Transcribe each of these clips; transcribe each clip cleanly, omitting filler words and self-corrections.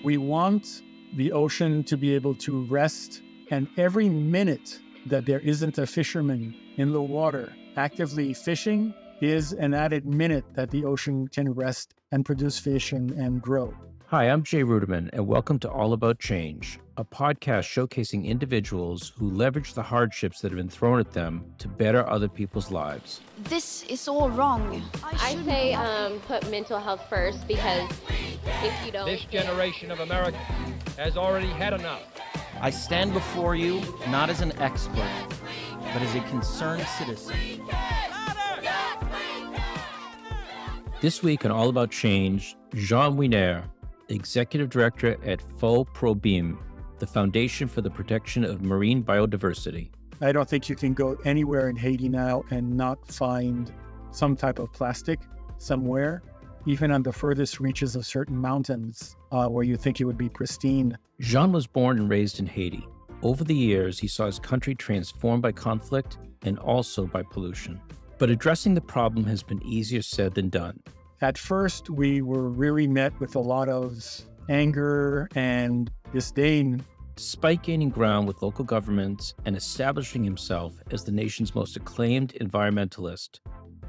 We want the ocean to be able to rest, and every minute that there isn't a fisherman in the water actively fishing is an added minute that the ocean can rest and produce fish and grow. Hi, I'm Jay Ruderman, and welcome to All About Change, a podcast showcasing individuals who leverage the hardships that have been thrown at them to better other people's lives. This is all wrong. I say put mental health first, because if you don't... This generation of America has already had enough. I stand before you not as an expert, but as a concerned citizen. This week on All About Change, Jean Wiener, Executive Director at FoProBiM, the Foundation for the Protection of Marine Biodiversity. I don't think you can go anywhere in Haiti now and not find some type of plastic somewhere, even on the furthest reaches of certain mountains where you think it would be pristine. Jean was born and raised in Haiti. Over the years, he saw his country transformed by conflict and also by pollution. But addressing the problem has been easier said than done. At first, we were really met with a lot of anger and disdain. Despite gaining ground with local governments and establishing himself as the nation's most acclaimed environmentalist,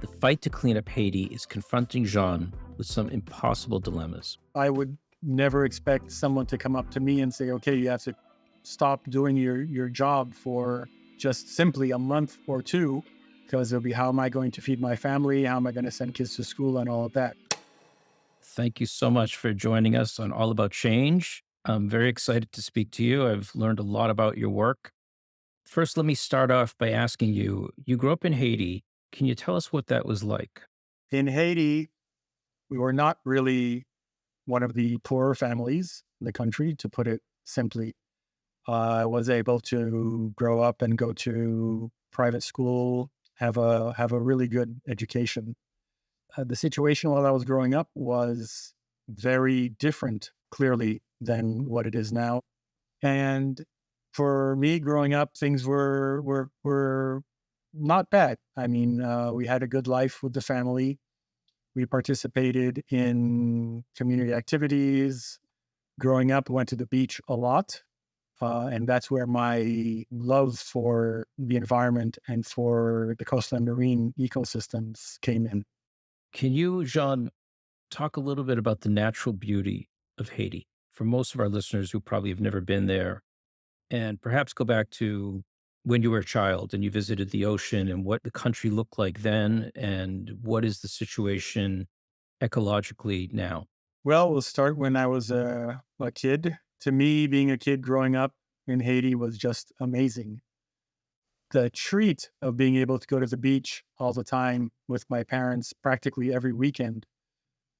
the fight to clean up Haiti is confronting Jean with some impossible dilemmas. I would never expect someone to come up to me and say, okay, you have to stop doing your job for just simply a month or two, because it'll be, how am I going to feed my family? How am I going to send kids to school and all of that? Thank you so much for joining us on All About Change. I'm very excited to speak to you. I've learned a lot about your work. First, let me start off by asking you, you grew up in Haiti. Can you tell us what that was like? In Haiti, we were not really one of the poorer families in the country, to put it simply. I was able to grow up and go to private school, have a really good education. The situation while I was growing up was very different, clearly, than what it is now. And for me, growing up, things were not bad. I mean, we had a good life with the family. We participated in community activities. Growing up, went to the beach a lot. And that's where my love for the environment and for the coastal and marine ecosystems came in. Can you, Jean, talk a little bit about the natural beauty of Haiti for most of our listeners who probably have never been there, and perhaps go back to when you were a child and you visited the ocean and what the country looked like then and what is the situation ecologically now? Well, we'll start when I was a kid. To me, being a kid growing up in Haiti was just amazing. The treat of being able to go to the beach all the time with my parents practically every weekend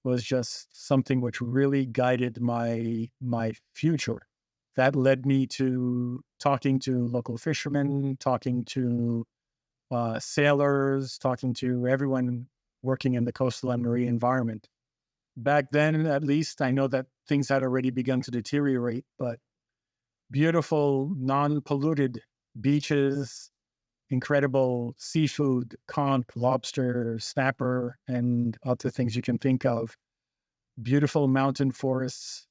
was just something which really guided my future. That led me to talking to local fishermen, talking to sailors, talking to everyone working in the coastal and marine environment. Back then, at least, I know that things had already begun to deteriorate, but beautiful, non-polluted beaches, incredible seafood, conch, lobster, snapper, and other things you can think of, beautiful mountain forests,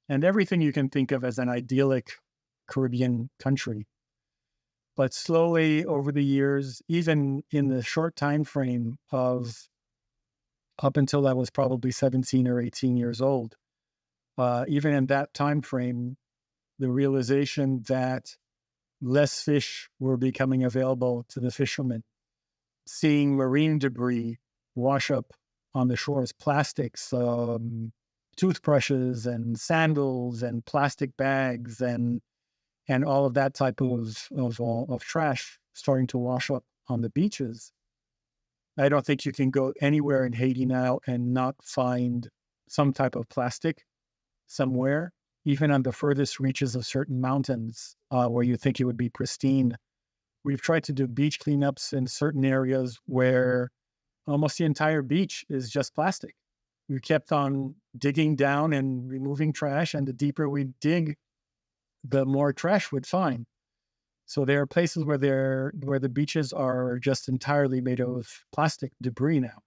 and everything you can think of as an idyllic Caribbean country. But slowly over the years, even in the short time frame of up until I was probably 17 or 18 years old, even in that time frame, the realization that less fish were becoming available to the fishermen, seeing marine debris wash up on the shores, plastics, toothbrushes and sandals and plastic bags and all of that type of trash starting to wash up on the beaches. I don't think you can go anywhere in Haiti now and not find some type of plastic somewhere, even on the furthest reaches of certain mountains where you think it would be pristine. We've tried to do beach cleanups in certain areas where almost the entire beach is just plastic. We kept on digging down and removing trash, and the deeper we dig, the more trash we'd find. So there are places where the beaches are just entirely made of plastic debris now.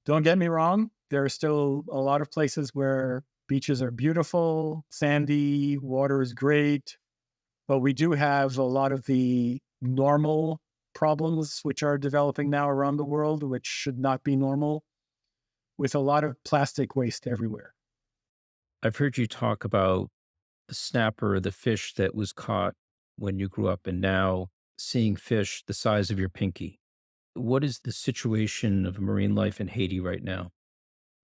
Don't get me wrong, There are still a lot of places where beaches are beautiful, sandy, water is great, but we do have a lot of the normal problems which are developing now around the world, which should not be normal, with a lot of plastic waste everywhere. I've heard you talk about the snapper, the fish that was caught when you grew up, and now seeing fish the size of your pinky. What is the situation of marine life in Haiti right now?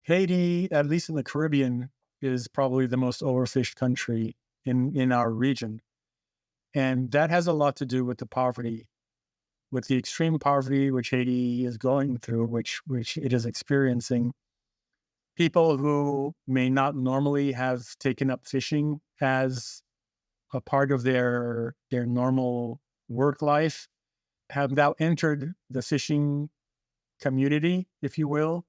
Haiti, at least in the Caribbean, is probably the most overfished country in our region. And that has a lot to do with the poverty, with the extreme poverty which Haiti is going through, which it is experiencing. People who may not normally have taken up fishing as a part of their normal work life have now entered the fishing community, if you will,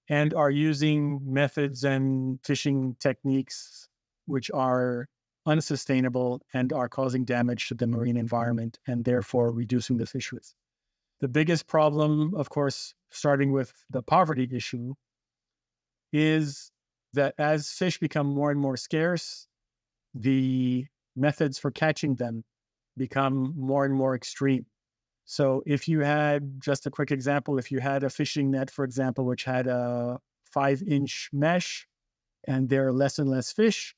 and are using methods and fishing techniques which are unsustainable and are causing damage to the marine environment and therefore reducing the fisheries. The biggest problem, of course, starting with the poverty issue, is that as fish become more and more scarce, the methods for catching them become more and more extreme. So if you had, just a quick example, if you had a fishing net, for example, which had a 5-inch mesh and there are less and less fish,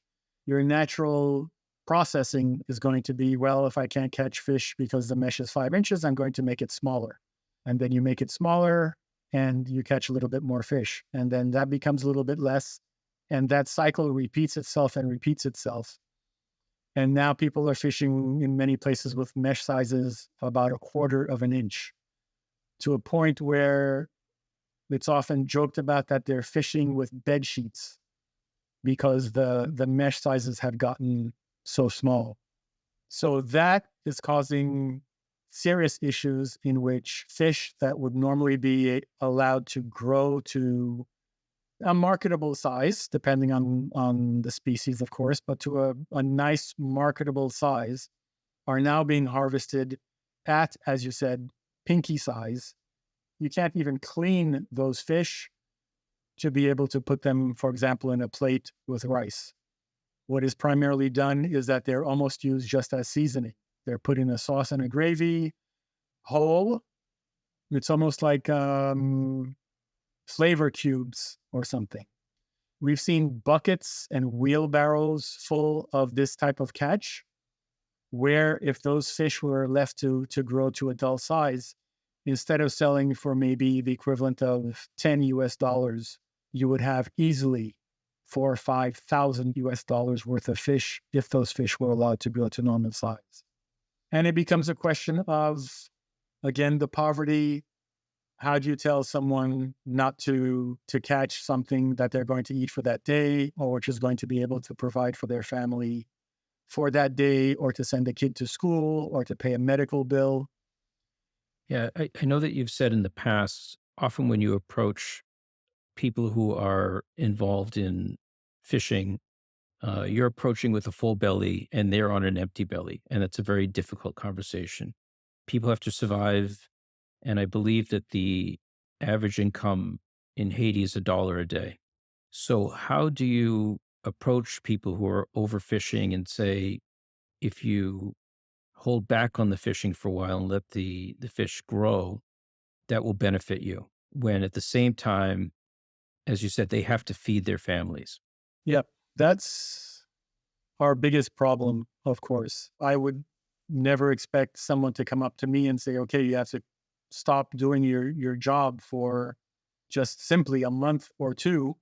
your natural processing is going to be, well, if I can't catch fish because the mesh is 5 inches, I'm going to make it smaller. And then you make it smaller and you catch a little bit more fish. And then that becomes a little bit less. And that cycle repeats itself and repeats itself. And now people are fishing in many places with mesh sizes of about 1/4 of an inch, to a point where it's often joked about that they're fishing with bed sheets because the mesh sizes have gotten so small. So that is causing serious issues in which fish that would normally be allowed to grow to a marketable size, depending on the species, of course, but to a nice marketable size, are now being harvested at, as you said, pinky size. You can't even clean those fish to be able to put them, for example, in a plate with rice. What is primarily done is that they're almost used just as seasoning. They're put in a sauce and a gravy whole. It's almost like flavor cubes or something. We've seen buckets and wheelbarrows full of this type of catch, where if those fish were left to grow to adult size, instead of selling for maybe the equivalent of $10 US, you would have easily $4,000 or $5,000 worth of fish if those fish were allowed to grow to normal size. And it becomes a question of, again, the poverty. How do you tell someone not to catch something that they're going to eat for that day, or which is going to be able to provide for their family for that day, or to send a kid to school, or to pay a medical bill? Yeah, I know that you've said in the past, often when you approach people who are involved in fishing, you're approaching with a full belly and they're on an empty belly. And that's a very difficult conversation. People have to survive. And I believe that the average income in Haiti is $1 a day. So, how do you approach people who are overfishing and say, if you hold back on the fishing for a while and let the fish grow, that will benefit you? When at the same time, as you said, they have to feed their families. Yep, that's our biggest problem, of course. I would never expect someone to come up to me and say, okay, you have to stop doing your job for just simply a month or two.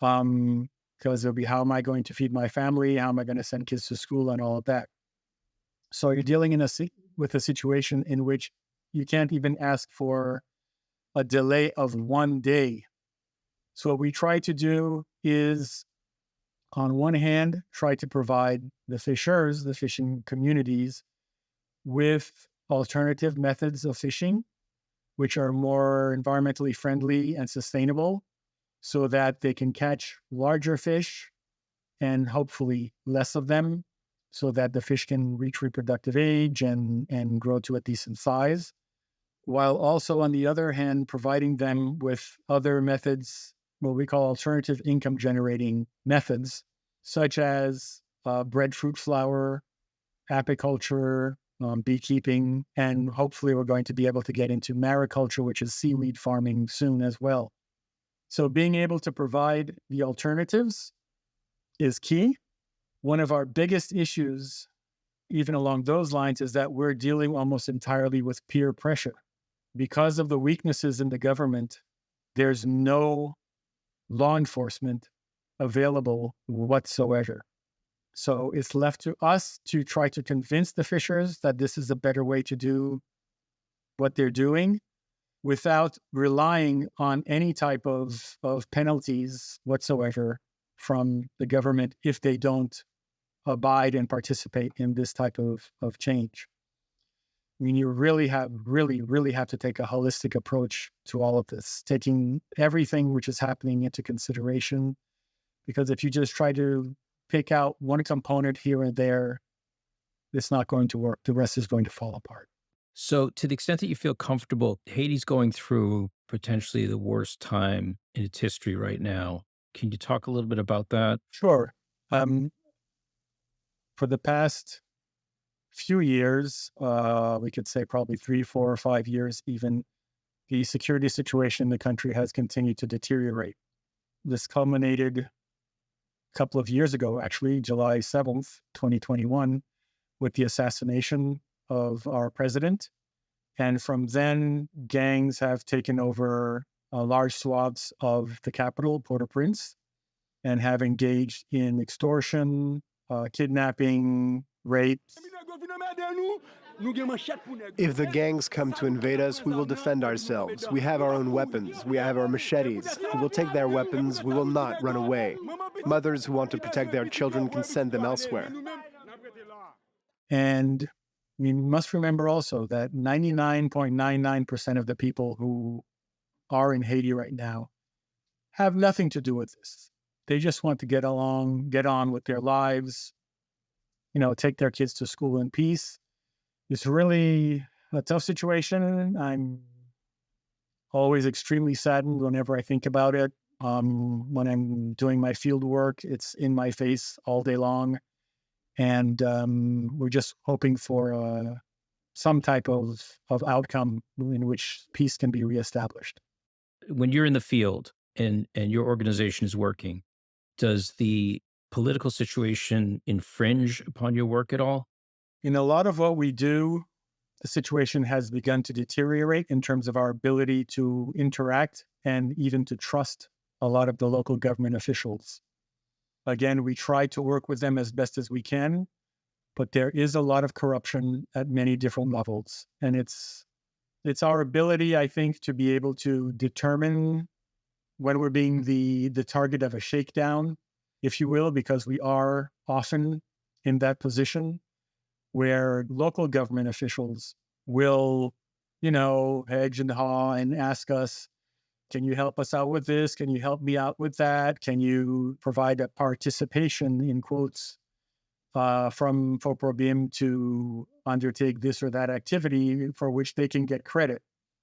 Because it'll be, how am I going to feed my family? How am I going to send kids to school and all of that? So you're dealing with a situation in which you can't even ask for a delay of 1 day. So what we try to do is, on one hand, try to provide the fishers, the fishing communities, with alternative methods of fishing, which are more environmentally friendly and sustainable, so that they can catch larger fish and hopefully less of them, so that the fish can reach reproductive age and grow to a decent size. while also, on the other hand, providing them with other methods, what we call alternative income generating methods, such as breadfruit flour, apiculture, beekeeping, and hopefully we're going to be able to get into mariculture, which is seaweed farming soon as well. So being able to provide the alternatives is key. One of our biggest issues, even along those lines, is that we're dealing almost entirely with peer pressure. Because of the weaknesses in the government, there's no law enforcement available whatsoever. So it's left to us to try to convince the fishers that this is a better way to do what they're doing without relying on any type of penalties whatsoever from the government if they don't abide and participate in this type of change. I mean, you really have to take a holistic approach to all of this, taking everything which is happening into consideration. Because if you just try to pick out one component here and there, it's not going to work. The rest is going to fall apart. So, to the extent that you feel comfortable, Haiti's going through potentially the worst time in its history right now. Can you talk a little bit about that? Sure. For the past few years, we could say probably 3, 4, or 5 years even, the security situation in the country has continued to deteriorate. This culminated a couple of years ago, actually, July 7th, 2021, with the assassination of our president. And from then, gangs have taken over large swaths of the capital, Port-au-Prince, and have engaged in extortion, kidnapping, rape. If the gangs come to invade us, we will defend ourselves. We have our own weapons. We have our machetes. We will take their weapons. We will not run away. Mothers who want to protect their children can send them elsewhere. And we must remember also that 99.99% of the people who are in Haiti right now have nothing to do with this. They just want to get on with their lives, take their kids to school in peace. It's really a tough situation. I'm always extremely saddened whenever I think about it. When I'm doing my field work, it's in my face all day long. And we're just hoping for some type of outcome in which peace can be reestablished. When you're in the field and your organization is working, does the political situation infringe upon your work at all? In a lot of what we do, the situation has begun to deteriorate in terms of our ability to interact and even to trust a lot of the local government officials. Again, we try to work with them as best as we can, but there is a lot of corruption at many different levels. And it's our ability, I think, to be able to determine when we're being the target of a shakedown, if you will, because we are often in that position where local government officials will, hedge and haw and ask us, can you help us out with this? Can you help me out with that? Can you provide a participation, in quotes, from FoProBiM to undertake this or that activity for which they can get credit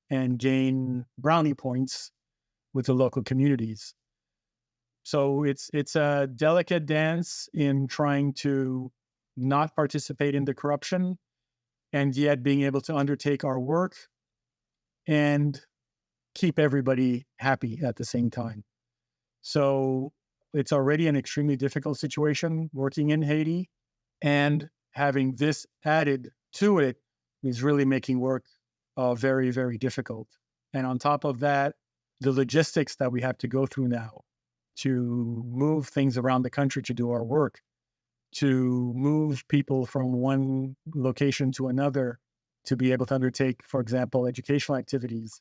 and gain brownie points with the local communities. So it's a delicate dance in trying to not participate in the corruption and yet being able to undertake our work and keep everybody happy at the same time. So it's already an extremely difficult situation working in Haiti, and having this added to it is really making work very, very difficult. And on top of that, the logistics that we have to go through now to move things around the country to do our work, to move people from one location to another to be able to undertake, for example, educational activities,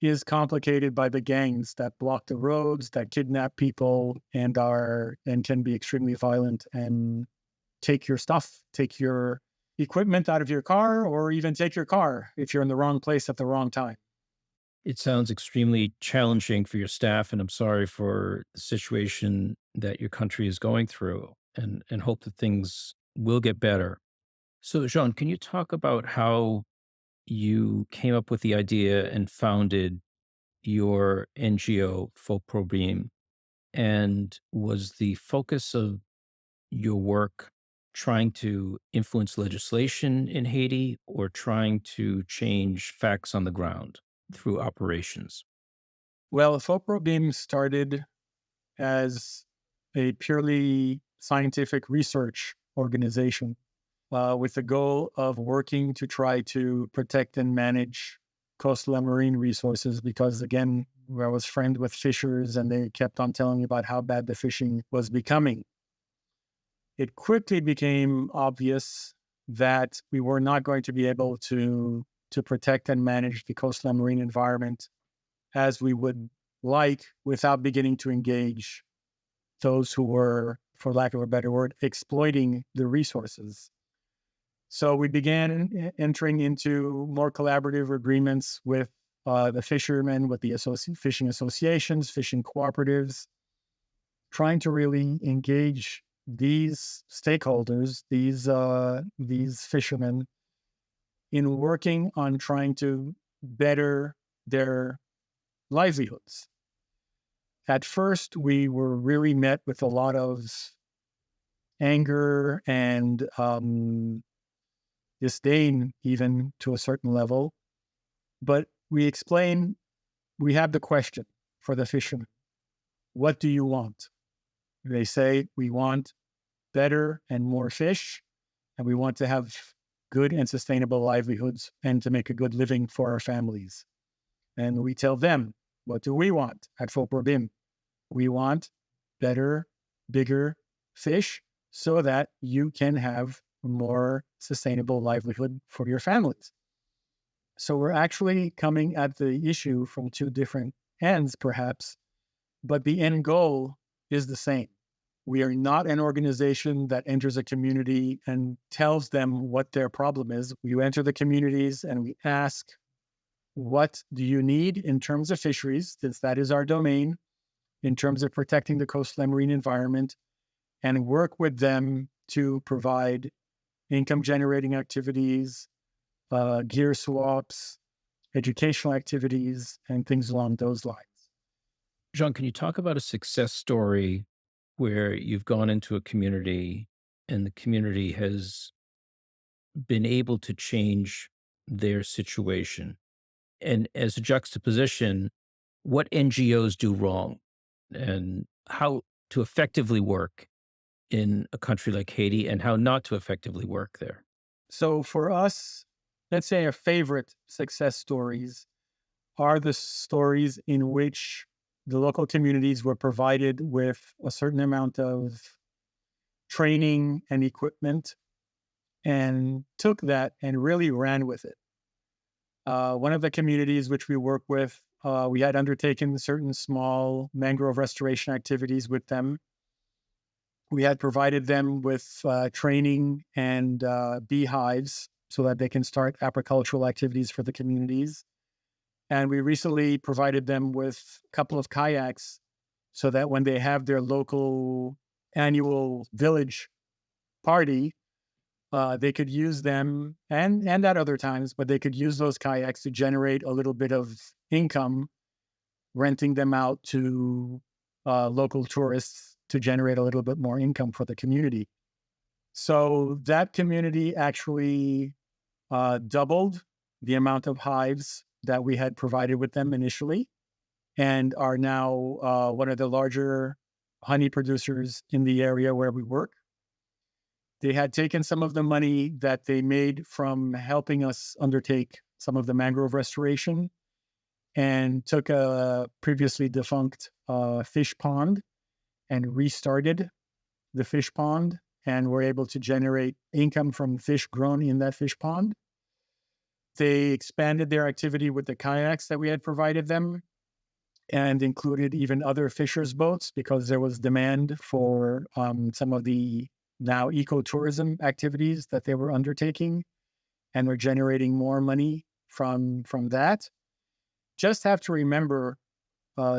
is complicated by the gangs that block the roads, that kidnap people, and can be extremely violent and take your stuff, take your equipment out of your car, or even take your car if you're in the wrong place at the wrong time. It sounds extremely challenging for your staff, and I'm sorry for the situation that your country is going through, and hope that things will get better. So, Jean, can you talk about how you came up with the idea and founded your NGO, FoProBiM. And was the focus of your work trying to influence legislation in Haiti or trying to change facts on the ground through operations? Well, FoProBiM started as a purely scientific research organization with the goal of working to try to protect and manage coastal and marine resources because, again, I was friends with fishers and they kept on telling me about how bad the fishing was becoming. It quickly became obvious that we were not going to be able to protect and manage the coastal and marine environment as we would like without beginning to engage those who were, for lack of a better word, exploiting the resources. So we began entering into more collaborative agreements with the fishermen, with the fishing associations, fishing cooperatives, trying to really engage these stakeholders, these fishermen, in working on trying to better their livelihoods. At first, we were really met with a lot of anger and disdain, even to a certain level. But we explain, we have the question for the fishermen. What do you want? They say, we want better and more fish, and we want to have good and sustainable livelihoods and to make a good living for our families. And we tell them, what do we want at FoProBiM? We want better, bigger fish so that you can have a more sustainable livelihood for your families. So we're actually coming at the issue from two different ends, perhaps, but the end goal is the same. We are not an organization that enters a community and tells them what their problem is. We enter the communities and we ask, what do you need in terms of fisheries, since that is our domain, in terms of protecting the coastal and marine environment, and work with them to provide income generating activities, gear swaps, educational activities, and things along those lines. Jean, can you talk about a success story where you've gone into a community and the community has been able to change their situation? And as a juxtaposition, what NGOs do wrong and how to effectively work in a country like Haiti and how not to effectively work there? So for us, let's say our favorite success stories are the stories in which the local communities were provided with a certain amount of training and equipment and took that and really ran with it. One of the communities which we work with, we had undertaken certain small mangrove restoration activities with them. We had provided them with training and beehives so that they can start agricultural activities for the communities. And we recently provided them with a couple of kayaks so that when they have their local annual village party, they could use them and at other times, but they could use those kayaks to generate a little bit of income, renting them out to local tourists to generate a little bit more income for the community. So that community actually doubled the amount of hives that we had provided with them initially and are now one of the larger honey producers in the area where we work. They had taken some of the money that they made from helping us undertake some of the mangrove restoration and took a previously defunct fish pond and restarted the fish pond and were able to generate income from fish grown in that fish pond. They expanded their activity with the kayaks that we had provided them and included even other fishers' boats because there was demand for some of the now ecotourism activities that they were undertaking and were generating more money from that. Just have to remember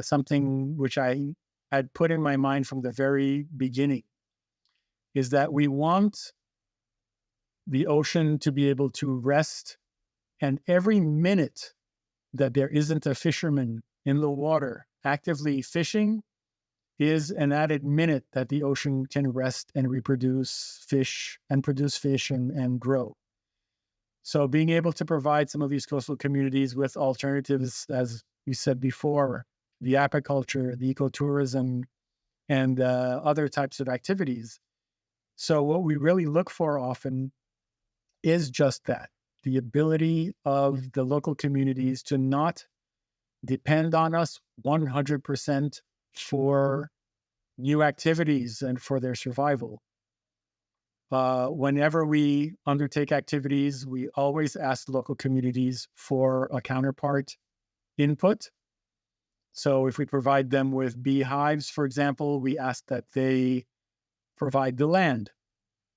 something which I had put in my mind from the very beginning is that we want the ocean to be able to rest And every minute that there isn't a fisherman in the water actively fishing is an added minute that the ocean can rest and reproduce fish and produce fish and grow. So being able to provide some of these coastal communities with alternatives, as you said before, the apiculture, the ecotourism, and other types of activities. So what we really look for often is just that, the ability of the local communities to not depend on us 100% for new activities and for their survival. Whenever we undertake activities, we always ask local communities for a counterpart input. So if we provide them with beehives, for example, we ask that they provide the land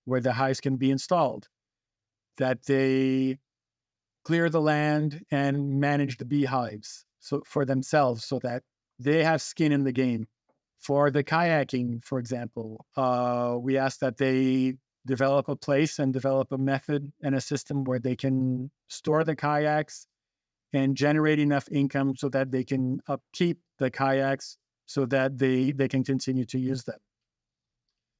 where the hives can be installed, that they clear the land and manage the beehives for themselves so that they have skin in the game. For the kayaking, for example, we ask that they develop a place and develop a method and a system where they can store the kayaks and generate enough income so that they can upkeep the kayaks so that they can continue to use them.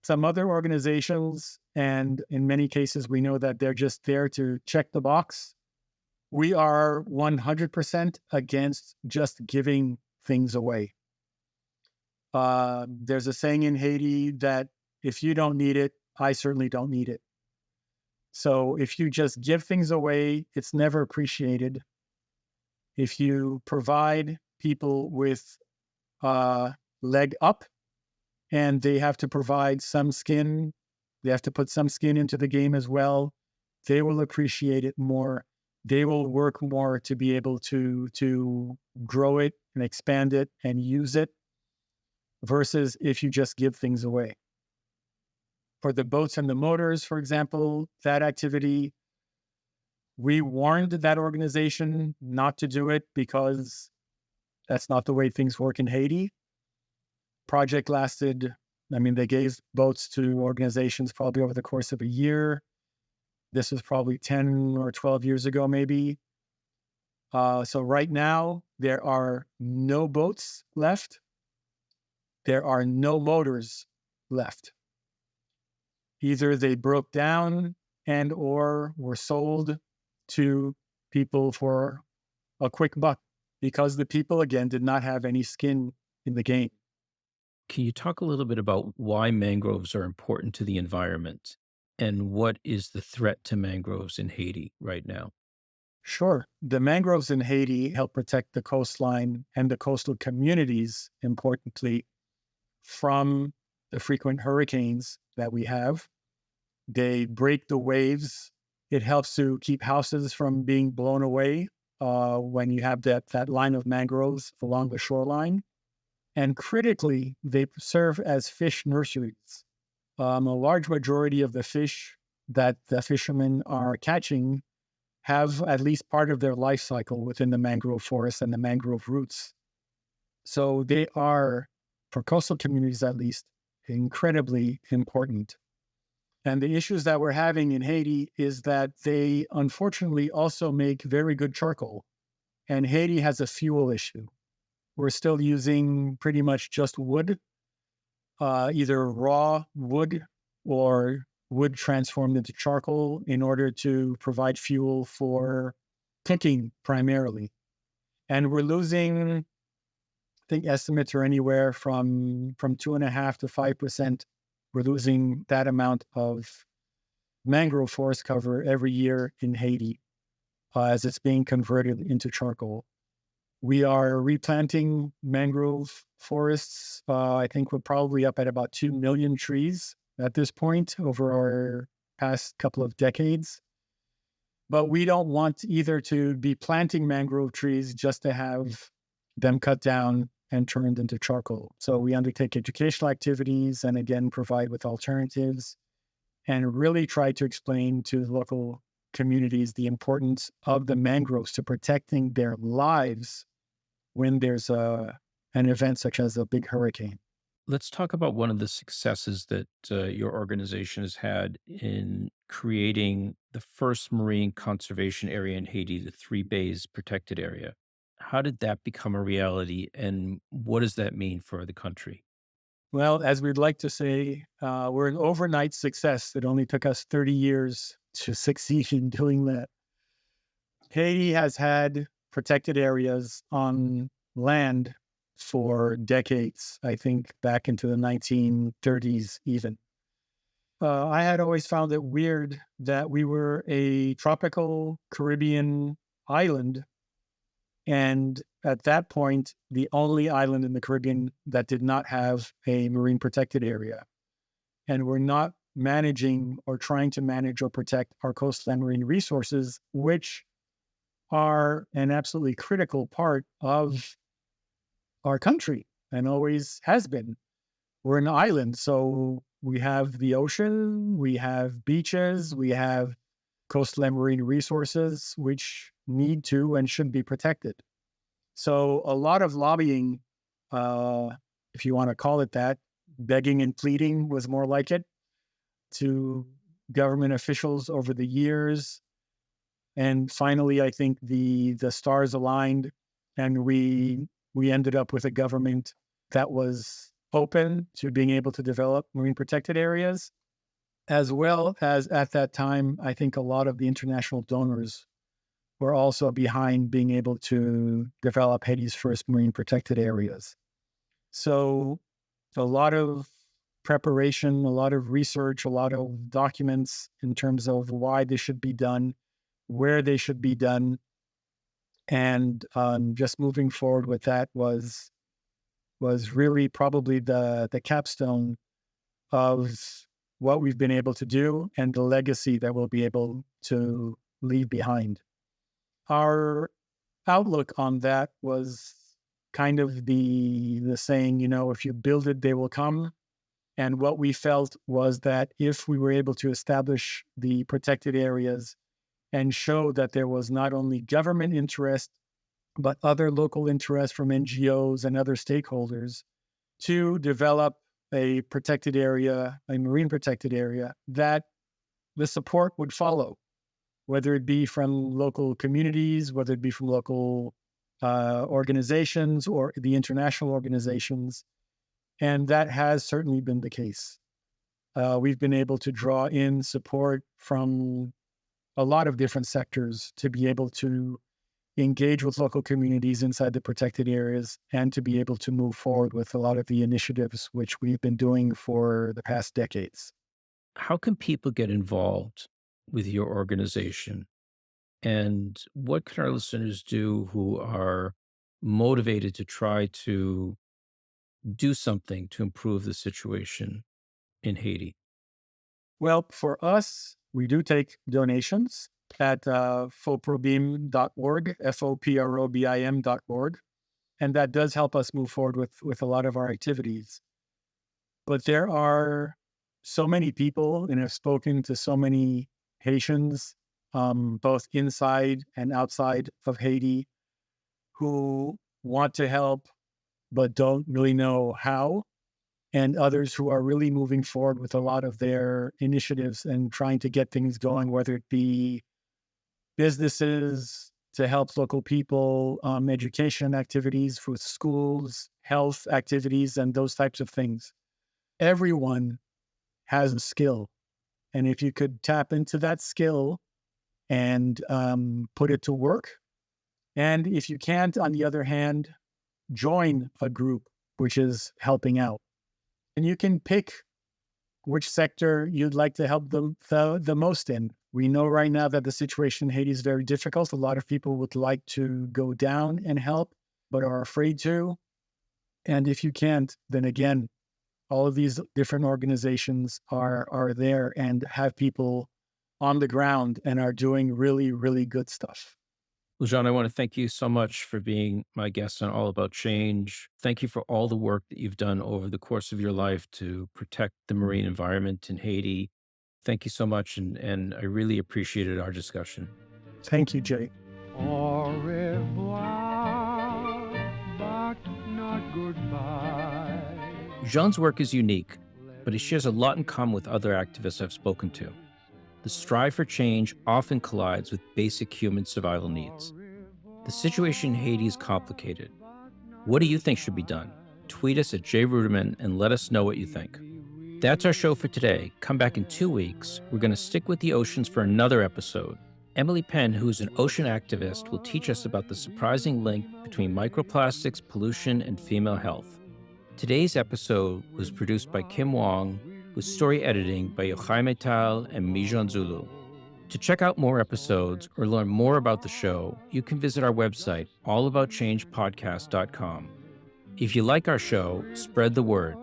Some other organizations, and in many cases, we know that they're just there to check the box. We are 100% against just giving things away. There's a saying in Haiti that if you don't need it, I certainly don't need it. So if you just give things away, it's never appreciated. If you provide people with leg up and they have to provide some skin, they have to put some skin into the game as well, they will appreciate it more. They will work more to be able to grow it and expand it and use it versus if you just give things away. For the boats and the motors, for example, that activity, we warned that organization not to do it because that's not the way things work in Haiti. Project lasted, they gave boats to organizations probably over the course of a year. This was probably 10 or 12 years ago, maybe. So right now, there are no boats left. There are no motors left. Either they broke down and or were sold to people for a quick buck because the people, again, did not have any skin in the game. Can you talk a little bit about why mangroves are important to the environment and what is the threat to mangroves in Haiti right now? Sure. The mangroves in Haiti help protect the coastline and the coastal communities, importantly, from the frequent hurricanes that we have. They break the waves. It helps to keep houses from being blown away when you have that line of mangroves along the shoreline. And critically, they serve as fish nurseries. A large majority of the fish that the fishermen are catching have at least part of their life cycle within the mangrove forest and the mangrove roots. So they are, for coastal communities at least, incredibly important. And the issues that we're having in Haiti is that they unfortunately also make very good charcoal. And Haiti has a fuel issue. We're still using pretty much just wood, either raw wood or wood transformed into charcoal in order to provide fuel for cooking primarily. And we're losing, I think estimates are anywhere from 2.5% to 5%. We're losing that amount of mangrove forest cover every year in Haiti as it's being converted into charcoal. We are replanting mangrove forests. I think we're probably up at about 2 million trees at this point over our past couple of decades. But we don't want either to be planting mangrove trees just to have them cut down and turned into charcoal. So we undertake educational activities and again, provide with alternatives and really try to explain to local communities the importance of the mangroves to protecting their lives when there's an event such as a big hurricane. Let's talk about one of the successes that your organization has had in creating the first marine conservation area in Haiti, the Three Bays Protected Area. How did that become a reality, and what does that mean for the country? Well, as we'd like to say, we're an overnight success. It only took us 30 years to succeed in doing that. Haiti has had protected areas on land for decades, I think back into the 1930s even. I had always found it weird that we were a tropical Caribbean island. And at that point, the only island in the Caribbean that did not have a marine protected area. And we're not managing or trying to manage or protect our coastline marine resources, which are an absolutely critical part of our country and always has been. We're an island, so we have the ocean, we have beaches, we have coastline marine resources, which need to and should be protected. So a lot of lobbying, if you want to call it that, begging and pleading was more like it, to government officials over the years. And finally, I think the stars aligned, and we ended up with a government that was open to being able to develop marine protected areas, as well as at that time, I think a lot of the international donors were also behind being able to develop Haiti's first marine protected areas. So a lot of preparation, a lot of research, a lot of documents in terms of why this should be done, where they should be done. And just moving forward with that was really probably the capstone of what we've been able to do and the legacy that we'll be able to leave behind. Our outlook on that was kind of the saying, if you build it, they will come. And what we felt was that if we were able to establish the protected areas and show that there was not only government interest, but other local interest from NGOs and other stakeholders to develop a protected area, a marine protected area, that the support would follow, whether it be from local communities, whether it be from local organizations or the international organizations. And that has certainly been the case. We've been able to draw in support from a lot of different sectors to be able to engage with local communities inside the protected areas and to be able to move forward with a lot of the initiatives which we've been doing for the past decades. How can people get involved with your organization? And what can our listeners do who are motivated to try to do something to improve the situation in Haiti? Well, for us, we do take donations at FoProBiM.org, FoProBIM.org. And that does help us move forward with a lot of our activities. But there are so many people, and I've spoken to so many Haitians, both inside and outside of Haiti, who want to help but don't really know how, and others who are really moving forward with a lot of their initiatives and trying to get things going, whether it be businesses to help local people, education activities for schools, health activities, and those types of things. Everyone has a skill. And if you could tap into that skill and put it to work, and if you can't, on the other hand, join a group which is helping out. And you can pick which sector you'd like to help them the most in. We know right now that the situation in Haiti is very difficult. A lot of people would like to go down and help, but are afraid to. And if you can't, then again, all of these different organizations are there and have people on the ground and are doing really, really good stuff. Well, Jean, I want to thank you so much for being my guest on All About Change. Thank you for all the work that you've done over the course of your life to protect the marine environment in Haiti. Thank you so much, and I really appreciated our discussion. Thank you, Jay. Au revoir, but not goodbye. Jean's work is unique, but he shares a lot in common with other activists I've spoken to. The strive for change often collides with basic human survival needs. The situation in Haiti is complicated. What do you think should be done? Tweet us at jruderman and let us know what you think. That's our show for today. Come back in 2 weeks. We're going to stick with the oceans for another episode. Emily Penn, who is an ocean activist, will teach us about the surprising link between microplastics, pollution, and female health. Today's episode was produced by Kim Wong, with story editing by Yochai Tal and Mijan Zulu. To check out more episodes or learn more about the show, you can visit our website, allaboutchangepodcast.com. If you like our show, spread the word.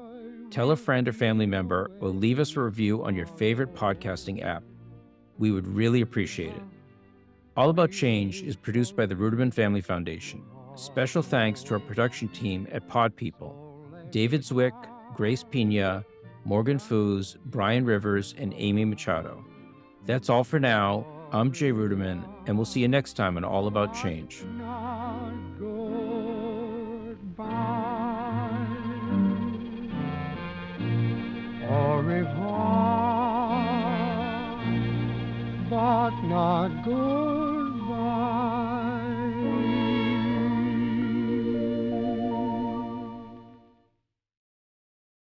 Tell a friend or family member, or leave us a review on your favorite podcasting app. We would really appreciate it. All About Change is produced by the Ruderman Family Foundation. Special thanks to our production team at Pod People: David Zwick, Grace Pina, Morgan Foos, Brian Rivers, and Amy Machado. That's all for now. I'm Jay Ruderman, and we'll see you next time on All About Change. Au revoir, but not good.